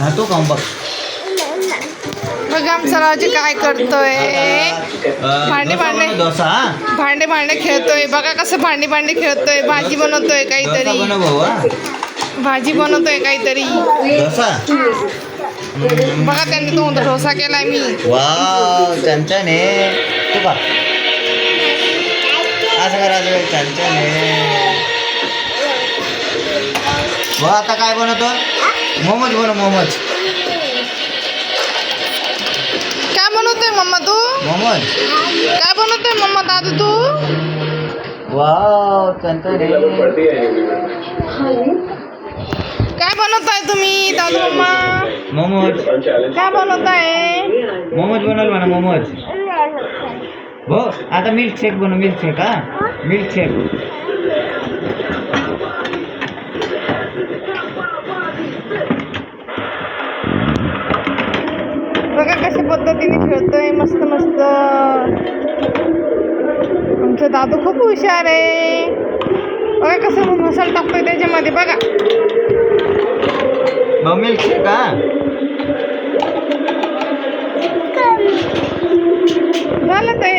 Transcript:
हा तो खाऊन बघ. बघा आमचा राजू काय करतोय. भांडे भांडे डोसा हा? भांडे भांडे खेळतोय. बघा कसं भांडे भांडे खेळतोय. भाजी बनवतोय डोसा काहीतरी. बनव भाऊ हा. भाजी बनवतोय काहीतरी. डोसा बघा त्यांनी तो डोसा केलाय मी. वाव छान आहे. तू बघ असं करा छान आहे. बघ आता काय बनवतो. मोमोज बनव मोमोज. काय बनवतोय मम्मा तू. मोमोज काय बनवतोय मम्मा दादू तू. वाव छान आहे. काय बनवताय तुम्ही दादू मम्मा. मोमोज काय बनवताय. मोमोज बनवलं म्हणा मोमोज. हो आता मिल्कशेक बनव. मिल्कशेक हा मिल्कशेक. बघा कशा पद्धतीने खेळतोय. मस्त मस्त. आमचा दादू खूप हुशार आहे. बघा कसं मसाला टाकतोय त्याच्यामध्ये. बघा मिल्कशेक हा. झालं ते.